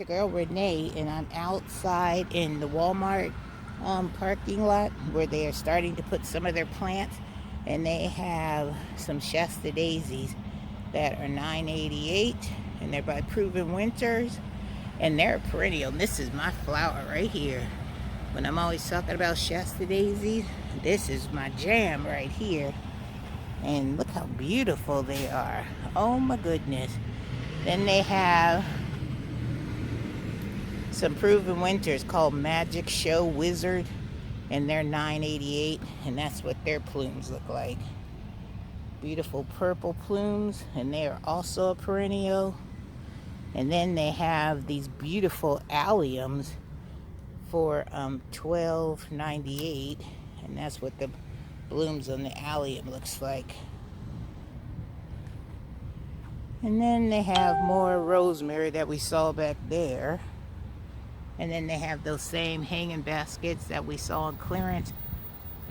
girl Renee, and I'm outside in the Walmart parking lot where they are starting to put some of their plants, and they have some Shasta Daisies that are $9.88, and they're by Proven Winters, and they're perennial. And this is my flower right here. When I'm always talking about Shasta Daisies, this is my jam right here. And look how beautiful they are. Oh my goodness. Then they have some Proven Winters called Magic Show Wizard, and they're $9.88, and that's what their plumes look like. Beautiful purple plumes, and they are also a perennial. And then they have these beautiful alliums for $12.98, and that's what the blooms on the allium looks like. And then they have more rosemary that we saw back there. And then they have those same hanging baskets that we saw on clearance.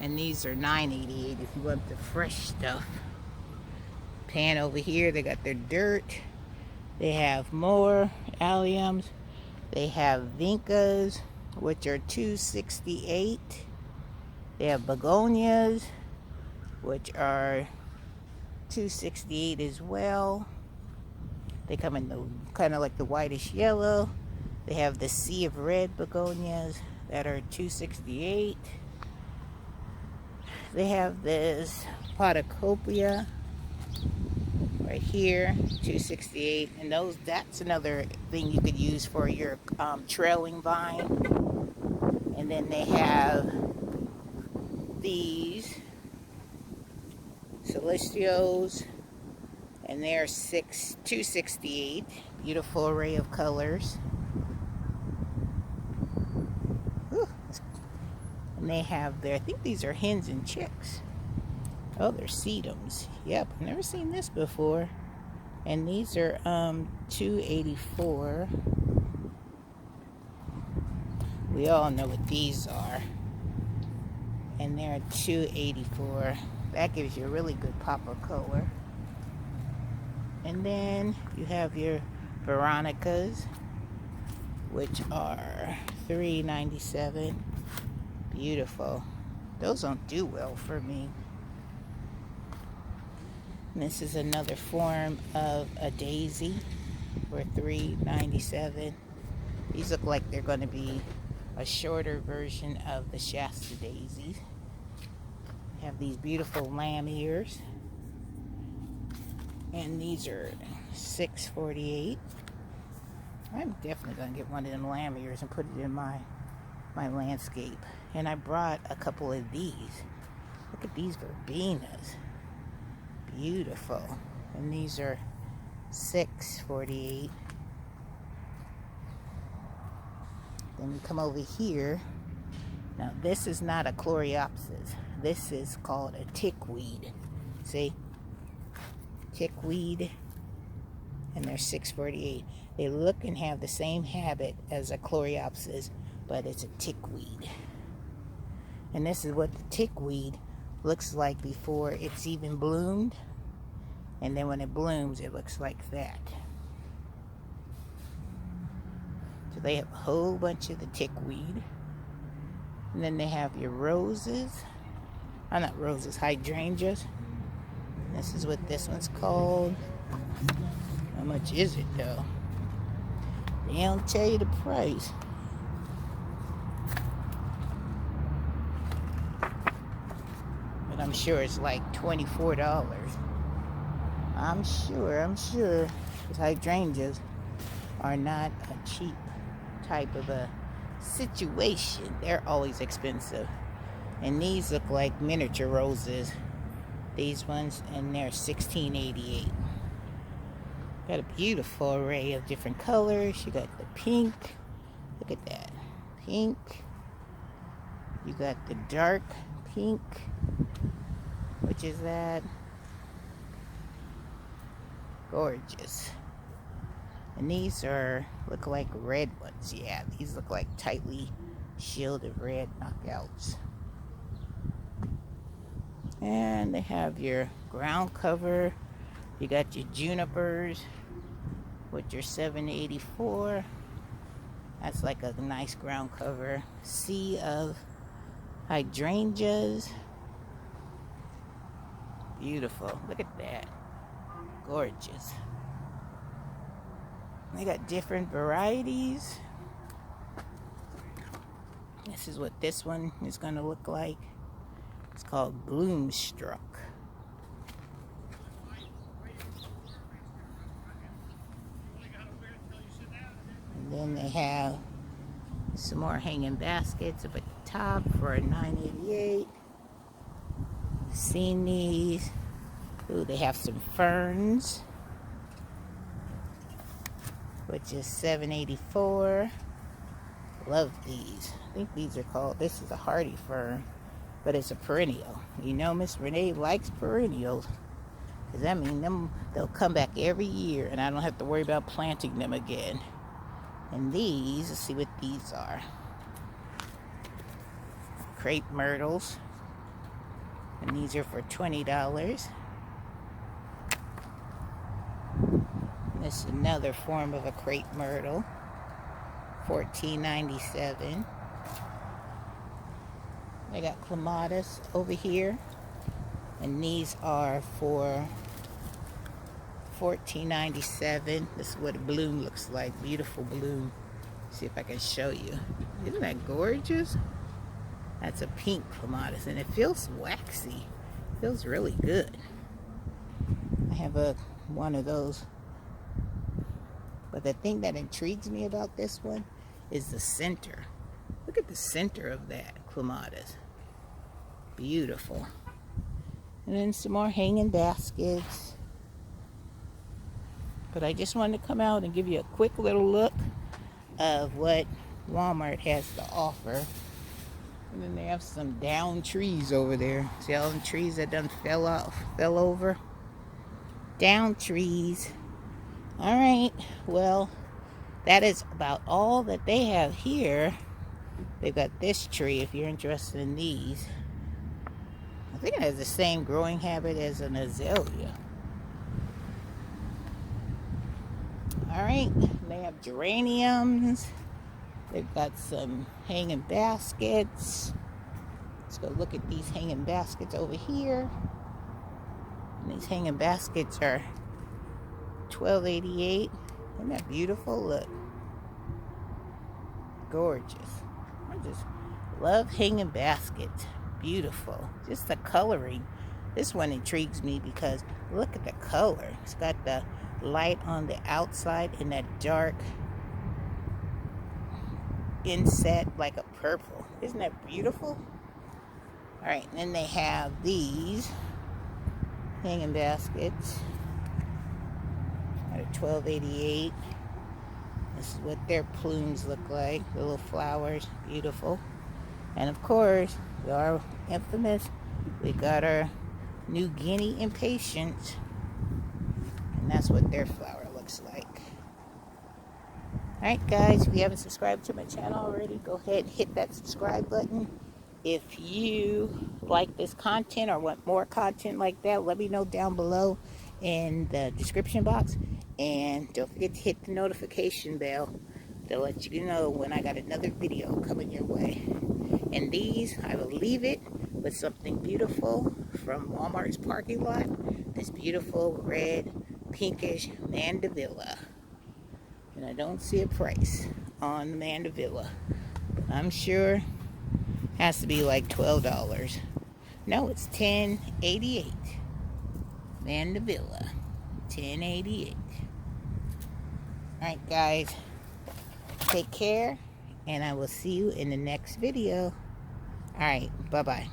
And these are $9.88 if you want the fresh stuff. Pan over here, they got their dirt. They have more alliums. They have vincas, which are $2.68. They have begonias, which are $2.68 as well. They come in the kind of like the whitish yellow. They have the sea of red begonias that are $2.68. They have this Potacopia right here, $2.68. And that's another thing you could use for your trailing vine. And then they have these Celestials, and they're $2.68. Beautiful array of colors. And they have their, I think these are hens and chicks. Oh, they're sedums. Yep, I've never seen this before. And these are $2.84. We all know what these are. And they're $2.84. That gives you a really good pop of color. And then you have your Veronicas, which are $3.97. Beautiful. Those don't do well for me. And this is another form of a daisy for $3.97. These look like they're going to be a shorter version of the Shasta Daisies. You have these beautiful lamb ears. And these are $6.48. I'm definitely going to get one of them lamb ears and put it in my landscape. And I brought a couple of these. Look at these verbenas. Beautiful. And these are $6.48. Then we come over here. Now this is not a Coreopsis. This is called a tickweed. See? Tickweed. And they're $6.48. They look and have the same habit as a Coreopsis, but it's a tickweed. And this is what the tickweed looks like before it's even bloomed. And then when it blooms, it looks like that. So they have a whole bunch of the tickweed. And then they have your roses. Oh, not roses, hydrangeas. This is what this one's called. How much is it though? They don't tell you the price. But I'm sure it's like $24. I'm sure. Because hydrangeas are not a cheap type of a situation. They're always expensive. And these look like miniature roses. These ones, and they're $16.88. Got a beautiful array of different colors. You got the pink. Look at that. Pink. You got the dark pink. Which is that? Gorgeous. And these look like red ones. Yeah, these look like tightly shielded red knockouts. And they have your ground cover. You got your junipers, which are $7.84. That's like a nice ground cover. Sea of hydrangeas. Beautiful. Look at that. Gorgeous. They got different varieties. This is what this one is going to look like. It's called Bloomstruck. And then they have some more hanging baskets up at the top for $9.88. Seen these. Ooh, they have some ferns, which is $7.84. Love these. I think these are called, this is a hardy fern, but it's a perennial. You know, Miss Renee likes perennials, because that means they'll come back every year and I don't have to worry about planting them again. And these, let's see what these are. Crepe Myrtles. And these are for $20. This is another form of a crepe myrtle. $14.97. I got Clematis over here. And these are for $14.97. This is what a bloom looks like. Beautiful bloom. See if I can show you. Isn't that gorgeous? That's a pink clematis, and it feels waxy. It feels really good. I have one of those. But the thing that intrigues me about this one is the center. Look at the center of that clematis. Beautiful. And then some more hanging baskets. But I just wanted to come out and give you a quick little look of what Walmart has to offer. And then they have some down trees over there. See all them trees that done fell over? Down trees. Alright, well, that is about all that they have here. They've got this tree if you're interested in these. I think it has the same growing habit as an azalea. Alright, they have geraniums. They've got some hanging baskets. Let's go look at these hanging baskets over here. And these hanging baskets are $12.88. Isn't that beautiful? Look. Gorgeous. I just love hanging baskets. Beautiful. Just the coloring. This one intrigues me because look at the color. It's got the light on the outside and that dark inset like a purple. Isn't that beautiful? Alright, and then they have these hanging baskets at $12.88. This is what their plumes look like. The little flowers. Beautiful. And of course, we are infamous. We got our new Guinea Impatiens. And that's what their flower looks like. Alright guys, if you haven't subscribed to my channel already, go ahead and hit that subscribe button. If you like this content or want more content like that, let me know down below in the description box. And don't forget to hit the notification bell to let you know when I got another video coming your way. And these, I will leave it with something beautiful from Walmart's parking lot. This beautiful red, pinkish mandevilla. And I don't see a price on the mandevilla. But I'm sure it has to be like $12. No, it's $10.88. Mandevilla. $10.88. Alright guys. Take care. And I will see you in the next video. Alright, bye-bye.